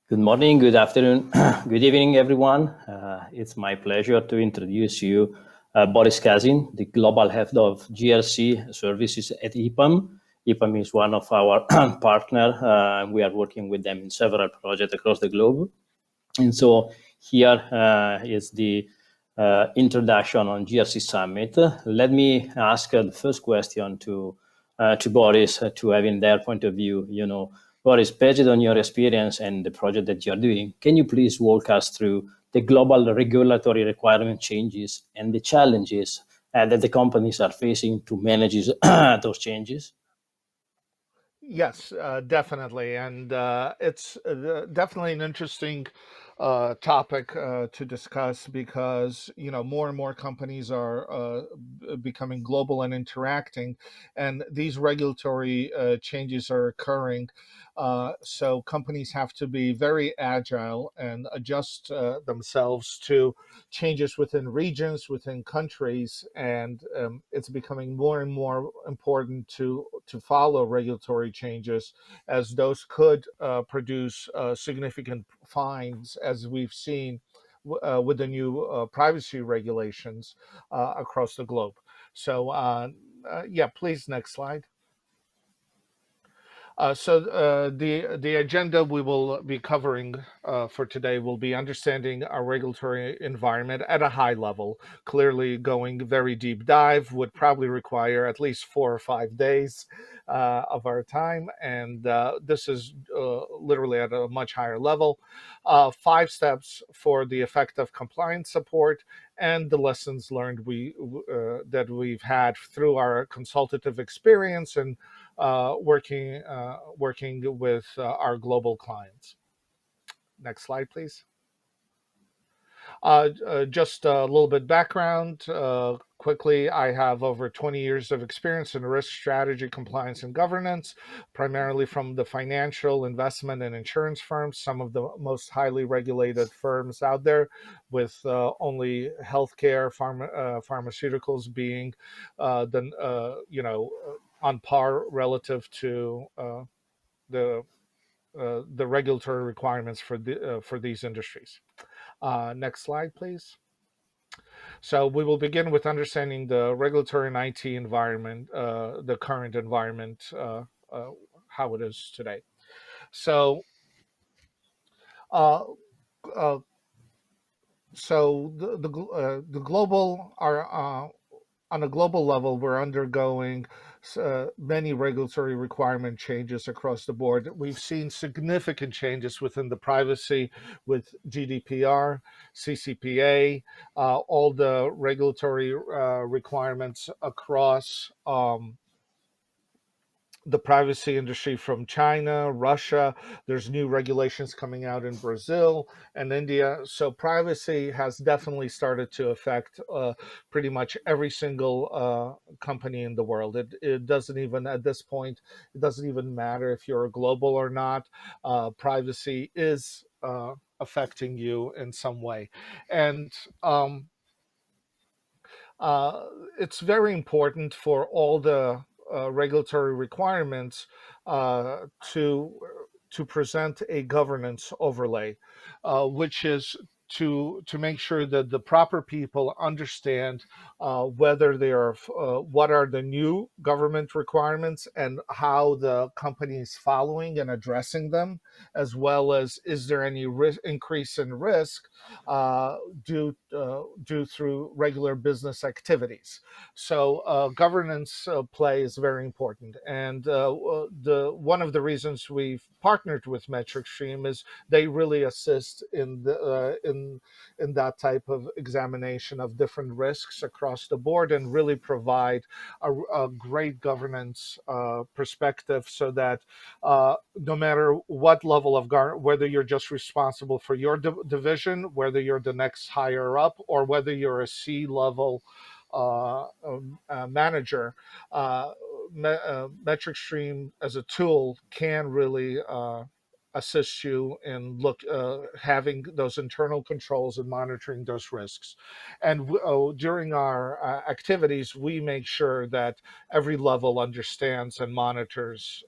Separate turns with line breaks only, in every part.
Good morning, good afternoon, good evening, everyone. It's my pleasure to introduce you Boris Khazin, the Global Head of GRC Services at EPAM. EPAM is one of our partners. We are working with them in several projects across the globe. And so here is the introduction on GRC Summit. Let me ask the first question to Boris to have in their point of view. Boris, based on your experience and the project that you're doing, can you please walk us through the global regulatory requirement changes and the challenges that the companies are facing to manage those changes?
Yes, definitely. And it's definitely an interesting topic to discuss because, more and more companies are becoming global and interacting, and these regulatory changes are occurring. So companies have to be very agile and adjust themselves to changes within regions, within countries, and it's becoming more and more important to follow regulatory changes, as those could produce significant fines, as we've seen with the new privacy regulations across the globe. So, yeah, please, next slide. The agenda we will be covering for today will be understanding our regulatory environment at a high level. Clearly, going very deep dive would probably require at least 4 or 5 days of our time, and this is literally at a much higher level. 5 steps for the effective compliance support and the lessons learned that we've had through our consultative experience and working with our global clients. Next slide, please. Just a little bit background. Quickly, I have over 20 years of experience in risk strategy, compliance, and governance, primarily from the financial, investment, and insurance firms, some of the most highly regulated firms out there, with only healthcare, pharmaceuticals being on par relative to the the regulatory requirements for these industries. Next slide, please. So we will begin with understanding the regulatory and IT environment, the current environment, how it is today. So, uh, uh, the global are on a global level, we're undergoing many regulatory requirement changes across the board. We've seen significant changes within the privacy with GDPR, CCPA, all the regulatory requirements across the privacy industry from China, Russia. There's new regulations coming out in Brazil and India. So privacy has definitely started to affect pretty much every single company in the world. It doesn't even, at this point, it doesn't even matter if you're global or not. Privacy is affecting you in some way. And uh, it's very important for all the regulatory requirements uh, to to present a governance overlay, which is to make sure that the proper people understand whether they are what are the new government requirements and how the company is following and addressing them, as well as is there any increase in risk uh, due through regular business activities. So governance play is very important, and the one of the reasons we've partnered with MetricStream is they really assist in that type of examination of different risks across the board and really provide a great governance perspective, so that no matter what level of whether you're just responsible for your division, whether you're the next higher up, or whether you're a C level manager, MetricStream as a tool can really assist you in having those internal controls and monitoring those risks. And during our activities, we make sure that every level understands and monitors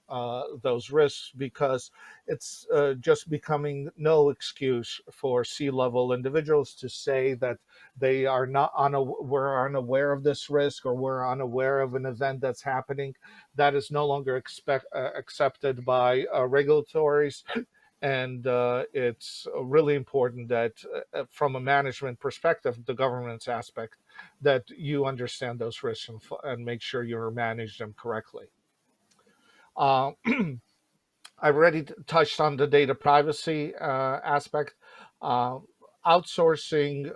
those risks, because it's just becoming no excuse for C-level individuals to say that they are not we're unaware of this risk, or we're unaware of an event that's happening. That is no longer accepted by regulatories. And it's really important that from a management perspective, the governance aspect, that you understand those risks and make sure you're manage them correctly. Uh, I've already touched on the data privacy aspect. Uh, Outsourcing,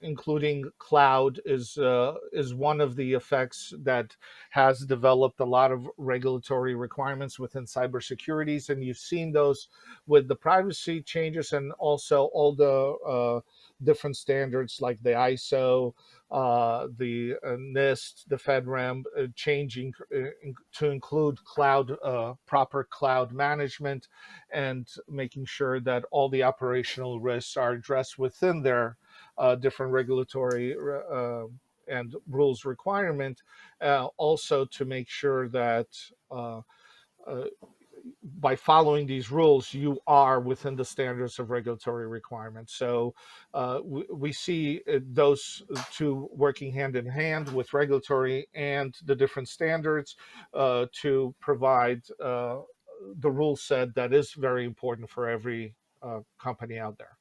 including cloud, is one of the effects that has developed a lot of regulatory requirements within cybersecurities, and you've seen those with the privacy changes, and also all the different standards like the ISO, the NIST, the FedRAMP, changing to include cloud, proper cloud management, and making sure that all the operational risks are addressed within their different regulatory and rules requirement. Also to make sure that uh, by following these rules, you are within the standards of regulatory requirements. So we see those two working hand in hand with regulatory and the different standards to provide the rule set that is very important for every company out there.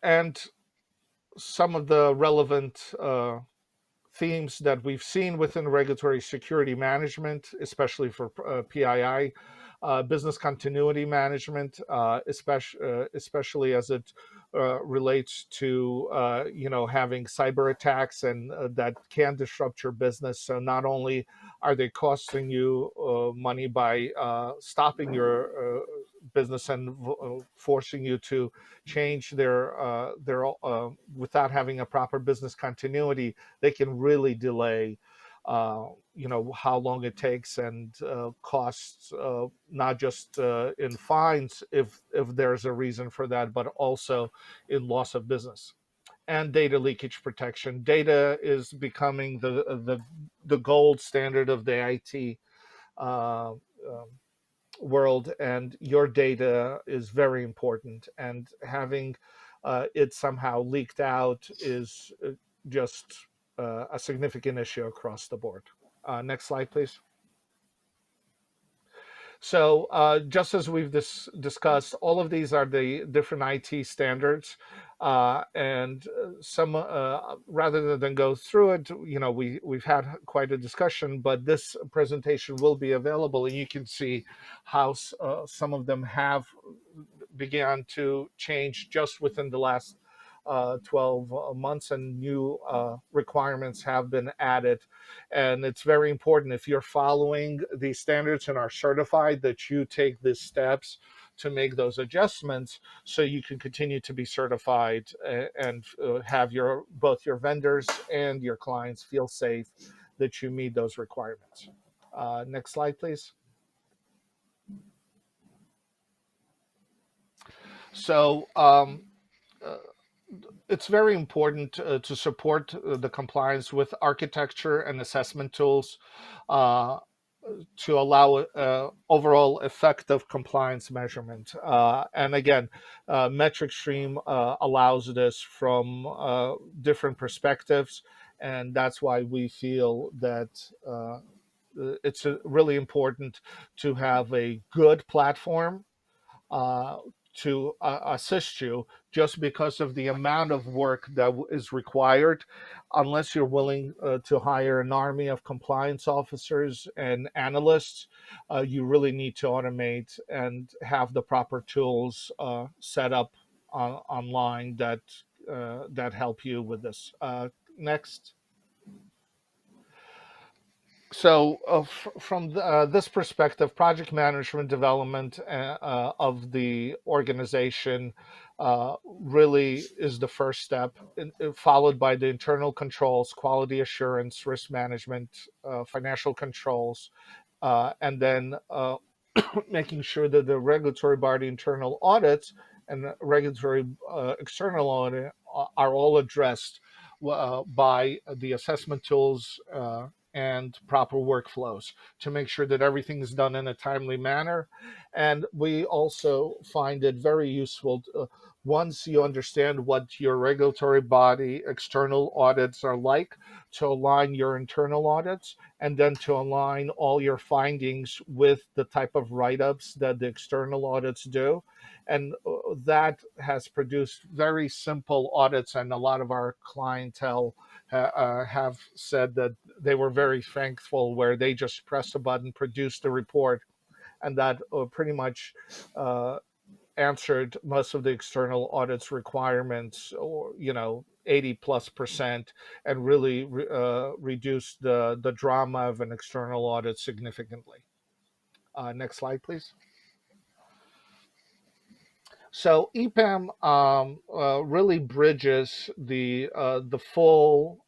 And some of the relevant themes that we've seen within regulatory security management, especially for PII, business continuity management, especially as it relates to having cyber attacks and that can disrupt your business. So not only are they costing you money by stopping your business and forcing you to change their without having a proper business continuity, they can really delay how long it takes, and costs, not just in fines if there's a reason for that, but also in loss of business. And data leakage protection. Data is becoming the gold standard of the IT uh, world, and your data is very important, and having it somehow leaked out is just a significant issue across the board. Next slide, please. So just as we've discussed, all of these are the different IT standards, and some rather than go through it, we've had quite a discussion, but this presentation will be available, and you can see how some of them have began to change just within the last 12 months, and new requirements have been added. And it's very important, if you're following these standards and are certified, that you take these steps to make those adjustments so you can continue to be certified and have both your vendors and your clients feel safe that you meet those requirements. Next slide, please. So it's very important to support the compliance with architecture and assessment tools uh, to allow overall effective compliance measurement. And again, MetricStream allows this from different perspectives, and that's why we feel that it's really important to have a good platform uh, to assist you, just because of the amount of work that is required. Unless you're willing to hire an army of compliance officers and analysts, you really need to automate and have the proper tools set up online that help you with this. Next. So from this perspective, project management development of the organization really is the first step, followed by the internal controls, quality assurance, risk management, financial controls, and then making sure that the regulatory body internal audits and regulatory external audit are all addressed by the assessment tools and proper workflows to make sure that everything is done in a timely manner. And we also find it very useful once you understand what your regulatory body external audits are like, to align your internal audits, and then to align all your findings with the type of write-ups that the external audits do. And that has produced very simple audits, and a lot of our clientele have said that they were very thankful, where they just pressed a button, produced a report, and that pretty much uh, answered most of the external audits requirements, or 80+%, and really reduced the drama of an external audit significantly. Next slide, please. So EPAM really bridges the full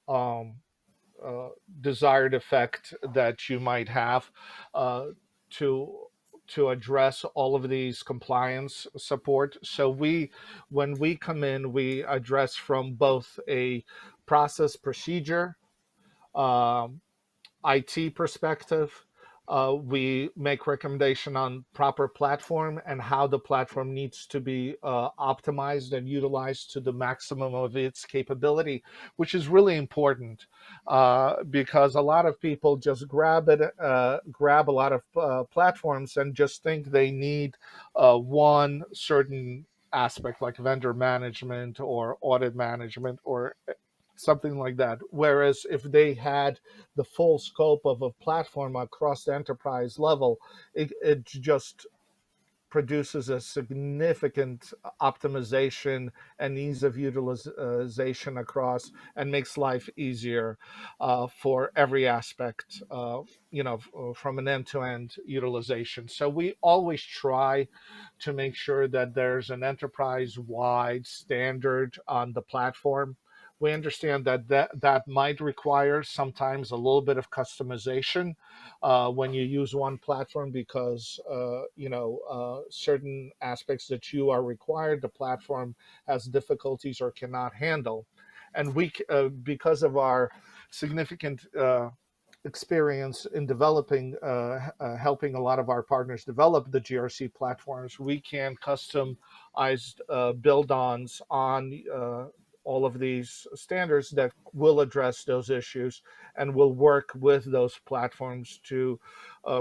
desired effect that you might have uh, to to address all of these compliance support. So when we come in, we address from both a process procedure, um, IT perspective. We make recommendation on proper platform and how the platform needs to be optimized and utilized to the maximum of its capability, which is really important because a lot of people just grab a lot of platforms and just think they need one certain aspect, like vendor management or audit management or something like that. Whereas if they had the full scope of a platform across the enterprise level, it just produces a significant optimization and ease of utilization across, and makes life easier for every aspect, from an end-to-end utilization. So we always try to make sure that there's an enterprise-wide standard on the platform. We understand that might require sometimes a little bit of customization when you use one platform, because certain aspects that you are required, the platform has difficulties or cannot handle. And because of our significant experience in developing, helping a lot of our partners develop the GRC platforms, we can customize build-ons on all of these standards that will address those issues, and will work with those platforms to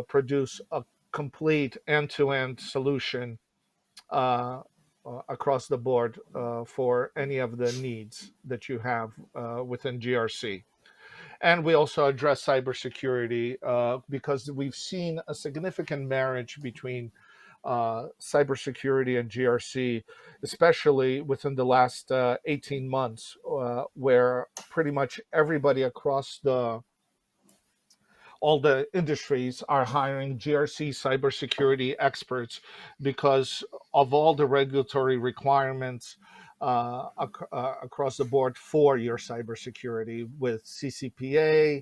produce a complete end-to-end solution across the board for any of the needs that you have within GRC. And we also address cybersecurity because we've seen a significant marriage between cybersecurity and GRC, especially within the last 18 months, where pretty much everybody across all the industries are hiring GRC cybersecurity experts because of all the regulatory requirements across the board for your cybersecurity, with CCPA,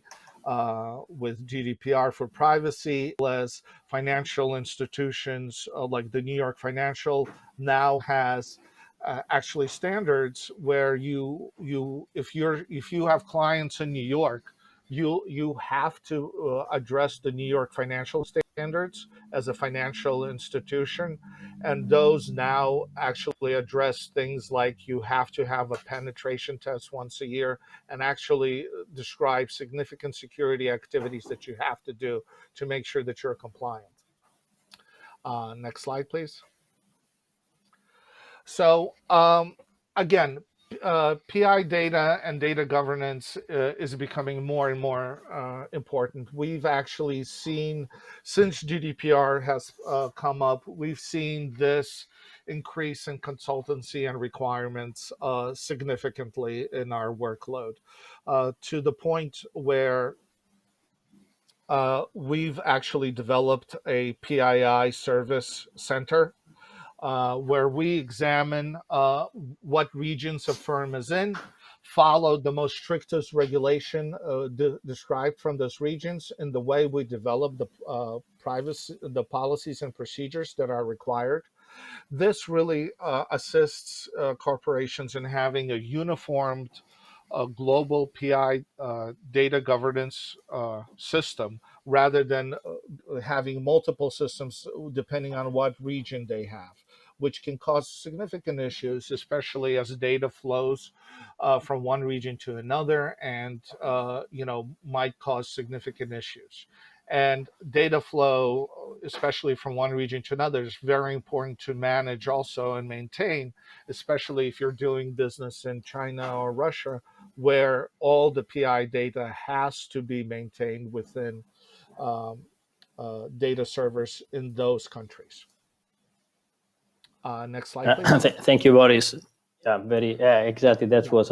with GDPR for privacy, as financial institutions like the New York Financial now has actually standards where if you have clients in New York, you have to address the New York financial standards as a financial institution, and those now actually address things like you have to have a penetration test once a year, and actually describe significant security activities that you have to do to make sure that you're compliant. Next slide, please. So again, PI data and data governance is becoming more and more important. We've actually seen, since GDPR has come up, we've seen this increase in consultancy and requirements significantly in our workload, to the point where we've actually developed a PII service center where we examine what regions a firm is in, followed the most strictest regulation described from those regions in the way we develop the policies and procedures that are required. This really assists corporations in having a uniformed global PI data governance system rather than having multiple systems depending on what region they have, which can cause significant issues, especially as data flows from one region to another, and might cause significant issues. And data flow, especially from one region to another, is very important to manage also and maintain, especially if you're doing business in China or Russia, where all the PI data has to be maintained within um, data servers in those countries. Next slide, please.
Thank you, Boris. Yeah, exactly. That was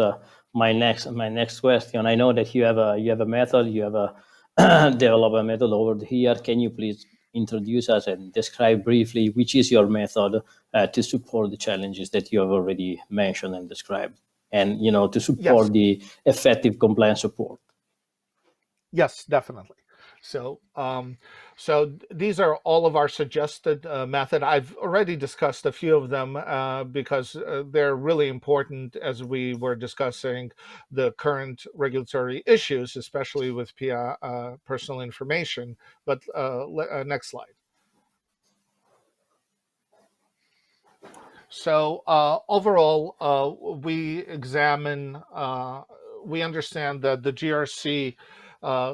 my next question. I know that you have a method, you have a develop a method over here. Can you please introduce us and describe briefly which is your method to support the challenges that you have already mentioned and described, and to support the effective compliance support?
Yes, definitely. So, so these are all of our suggested method. I've already discussed a few of them because they're really important as we were discussing the current regulatory issues, especially with PI, personal information. But next slide. So overall, we examine, we understand that the GRC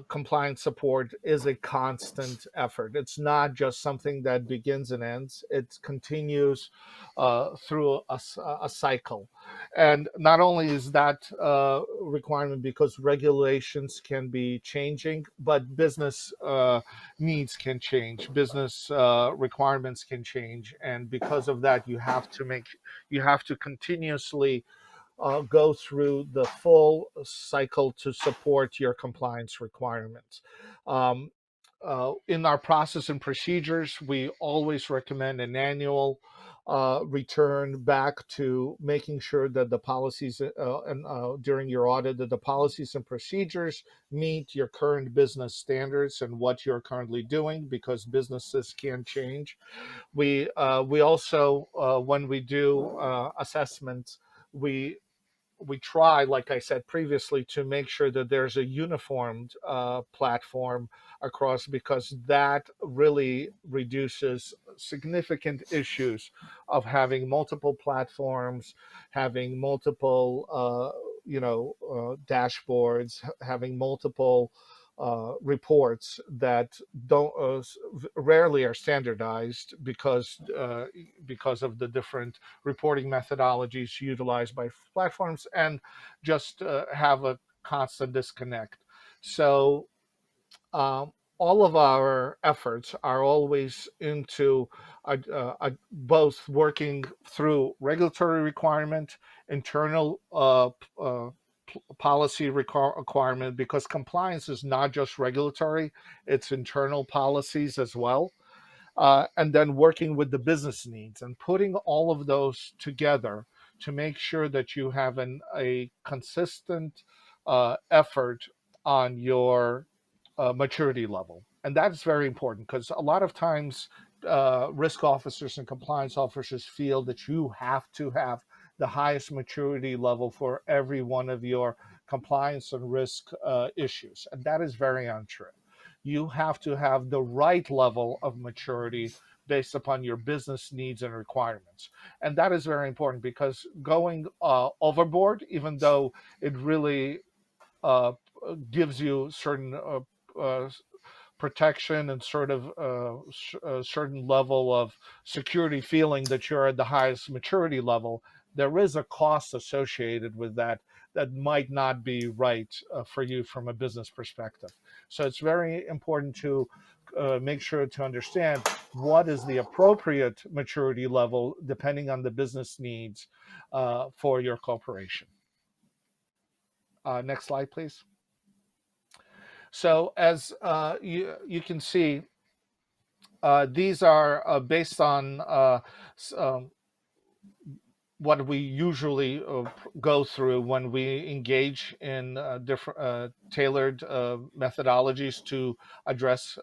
compliance support is a constant effort. It's not just something that begins and ends. It continues through a cycle. And not only is that requirement because regulations can be changing, but business needs can change, business requirements can change, and because of that, you have to continuously go through the full cycle to support your compliance requirements. In our process and procedures, we always recommend an annual return back to making sure that the policies and during your audit that the policies and procedures meet your current business standards and what you're currently doing, because businesses can change. We also when we do assessments, we try, like I said previously, to make sure that there's a uniformed platform across, because that really reduces significant issues of having multiple platforms, having multiple, dashboards, having multiple reports that don't rarely are standardized because of the different reporting methodologies utilized by platforms, and just have a constant disconnect. So all of our efforts are always into both working through regulatory requirement, internal policy requirement, because compliance is not just regulatory, it's internal policies as well. And then working with the business needs and putting all of those together to make sure that you have a consistent effort on your maturity level. And that's very important, because a lot of times risk officers and compliance officers feel that you have to have the highest maturity level for every one of your compliance and risk issues. And that is very untrue. You have to have the right level of maturity based upon your business needs and requirements. And that is very important, because going overboard, even though it really gives you certain protection and sort of a certain level of security, feeling that you're at the highest maturity level, there is a cost associated with that that might not be right for you from a business perspective. So it's very important to make sure to understand what is the appropriate maturity level depending on the business needs for your corporation. Next slide, please. So as you can see, these are based on what we usually go through when we engage in different tailored methodologies to address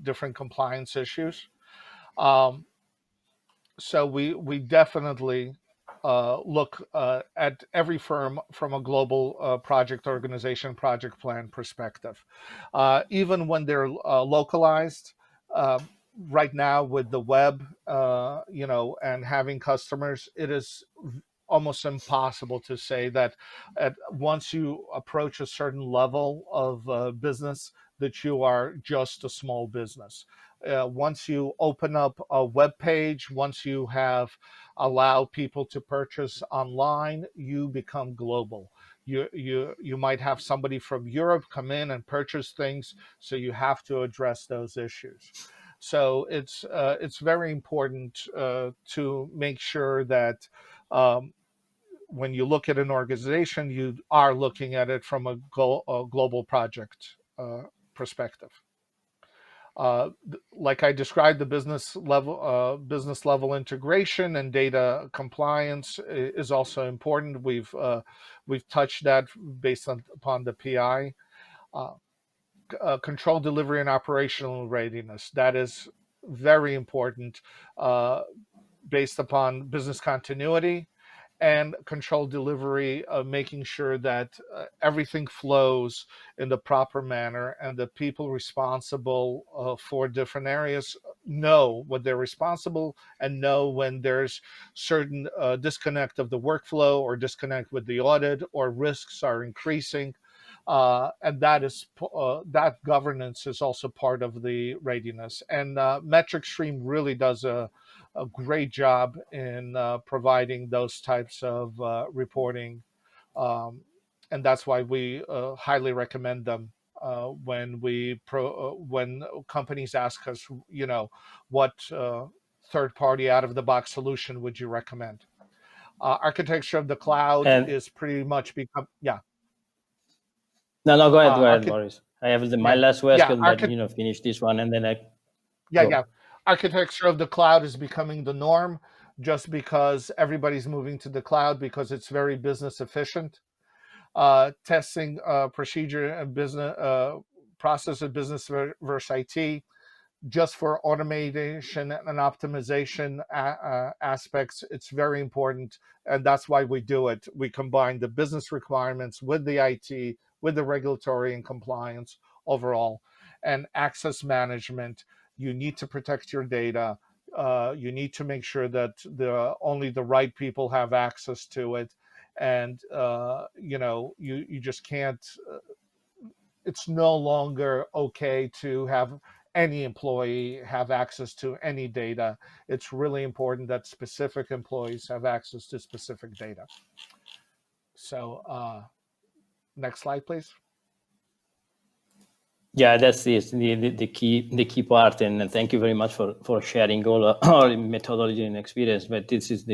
different compliance issues. Um, so we definitely look at every firm from a global project organization, project plan perspective. Even when they're localized, uh, right now with the web, and having customers, it is almost impossible to say that once you approach a certain level of business, that you are just a small business. Once you open up a web page, once you have allowed people to purchase online, you become global. You might have somebody from Europe come in and purchase things, so you have to address those issues. So it's very important to make sure that um, when you look at an organization, you are looking at it from a global project perspective. Like I described, the business level integration and data compliance is also important. We've touched that based upon the PI. Uh, Control delivery and operational readiness, that is very important, uh, based upon business continuity and control delivery, making sure that everything flows in the proper manner and the people responsible for different areas know what they're responsible and know when there's certain disconnect of the workflow or disconnect with the audit or risks are increasing. And that governance is also part of the readiness. And MetricStream really does a great job in providing those types of reporting, um, and that's why we highly recommend them when companies ask us, what third party out of the box solution would you recommend? Architecture of the cloud
And
is pretty much become yeah.
no, go ahead,
Archi-
Boris. I have my
yeah,
last
yeah,
question, but finish this one and then I
yeah,
go.
yeah. Architecture of the cloud is becoming the norm just because everybody's moving to the cloud because it's very business efficient. Testing procedure and business process of business versus IT, just for automation and optimization aspects, it's very important, and that's why we do it. We combine the business requirements with the IT, with the regulatory and compliance overall, and access management. You need to protect your data. You need to make sure that only the right people have access to it, and you just can't. It's no longer okay to have any employee have access to any data. It's really important that specific employees have access to specific data. So, next slide, please.
Yeah, that's the key part, and thank you very much for sharing all our methodology and experience. But this is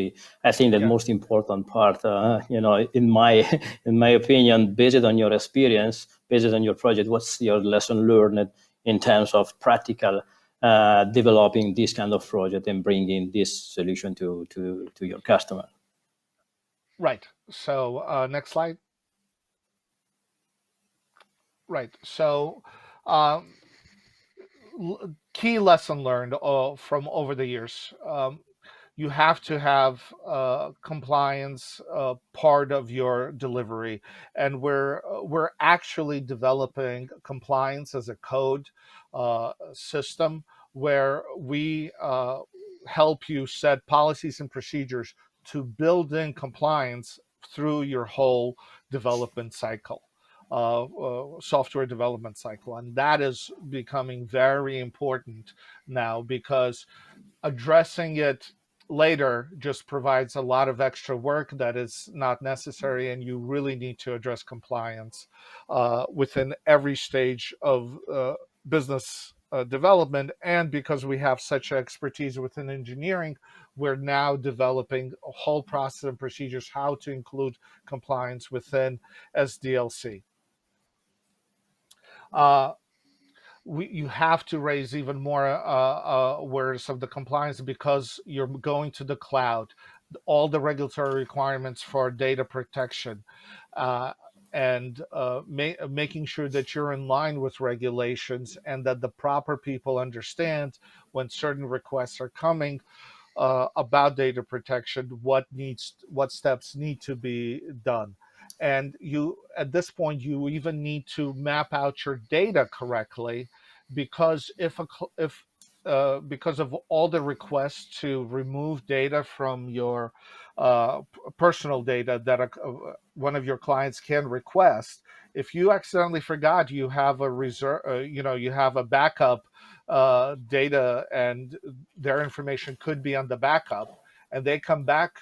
I think the most important part. In my opinion, based on your experience, based on your project, what's your lesson learned in terms of practical developing this kind of project and bringing this solution to your customer?
Right. So, next slide. Right. So, um, key lesson learned from over the years. You have to have compliance part of your delivery, and we're actually developing compliance as a code system where we help you set policies and procedures to build in compliance through your whole development cycle, software development cycle. And that is becoming very important now because addressing it later just provides a lot of extra work that is not necessary, and you really need to address compliance within every stage of business development. And because we have such expertise within engineering, we're now developing a whole process and procedures how to include compliance within SDLC. Uh, you have to raise even more awareness of the compliance because you're going to the cloud, all the regulatory requirements for data protection, and making sure that you're in line with regulations and that the proper people understand when certain requests are coming about data protection, what steps need to be done. And you, at this point, you even need to map out your data correctly, because if because of all the requests to remove data from your personal data that one of your clients can request, if you accidentally forgot you have a reserve, you have a backup data, and their information could be on the backup, and they come back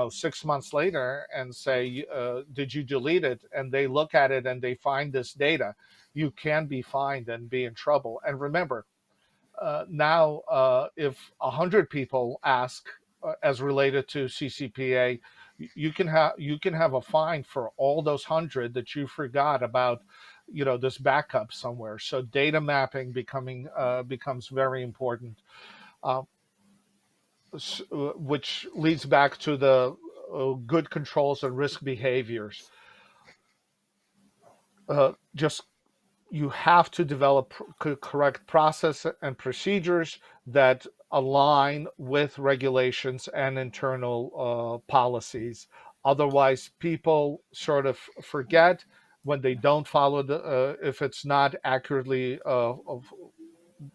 6 months later and say, did you delete it? And they look at it and they find this data, you can be fined and be in trouble. And remember, now if 100 people ask as related to CCPA, you can have a fine for all those 100 that you forgot about, this backup somewhere. So data mapping becomes very important, which leads back to the good controls and risk behaviors. Just You have to develop correct process and procedures that align with regulations and internal policies. Otherwise, people sort of forget when they don't follow if it's not accurately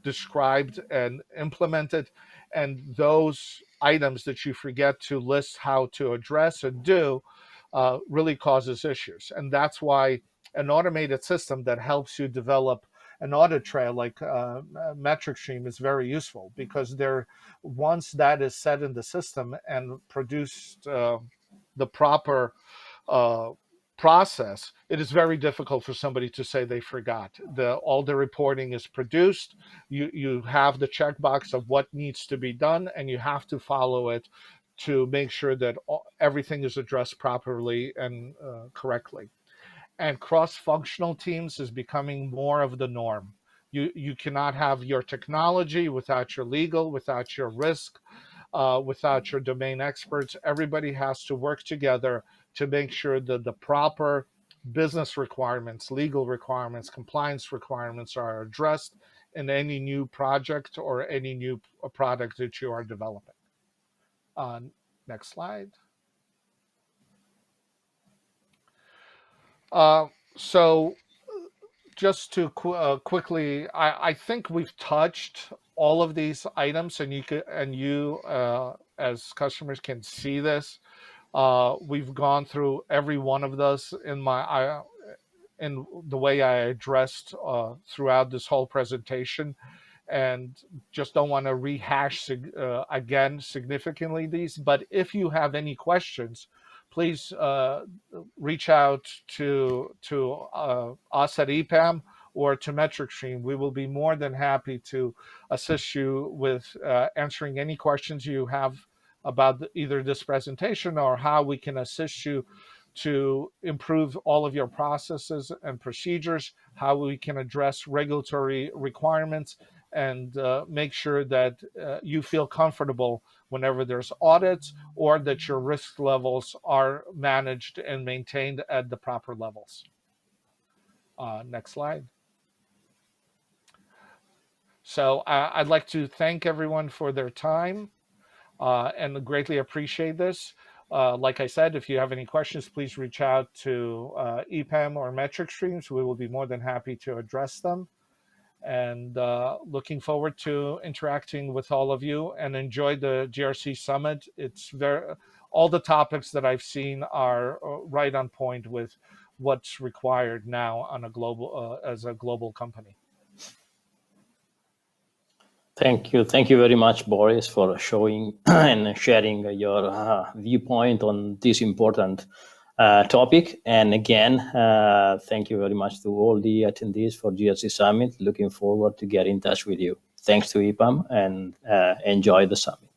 described and implemented, and those items that you forget to list how to address and do really causes issues. And that's why an automated system that helps you develop an audit trail like MetricStream is very useful, because once that is set in the system and produced the proper process, it is very difficult for somebody to say they forgot. All the reporting is produced. You have the checkbox of what needs to be done, and you have to follow it to make sure that everything is addressed properly and correctly. And cross-functional teams is becoming more of the norm. You cannot have your technology without your legal, without your risk, without your domain experts. Everybody has to work together to make sure that the proper business requirements, legal requirements, compliance requirements are addressed in any new project or any new product that you are developing. Next slide. So just to quickly, I think we've touched all of these items, and you as customers can see this. We've gone through every one of those in the way I addressed throughout this whole presentation, and just don't want to rehash again significantly these. But if you have any questions, please reach out to us at EPAM or to MetricStream. We will be more than happy to assist you with answering any questions you have about either this presentation or how we can assist you to improve all of your processes and procedures, how we can address regulatory requirements, and make sure that you feel comfortable whenever there's audits, or that your risk levels are managed and maintained at the proper levels. Next slide. So I'd like to thank everyone for their time and greatly appreciate this. Like I said, if you have any questions, please reach out to EPAM or MetricStreams. We will be more than happy to address them. And looking forward to interacting with all of you, and enjoy the GRC Summit. All the topics that I've seen are right on point with what's required now on a global as a global company.
Thank you very much, Boris, for showing and sharing your viewpoint on this important topic. And again, thank you very much to all the attendees for GRC Summit. Looking forward to get in touch with you. Thanks to EPAM, and enjoy the summit.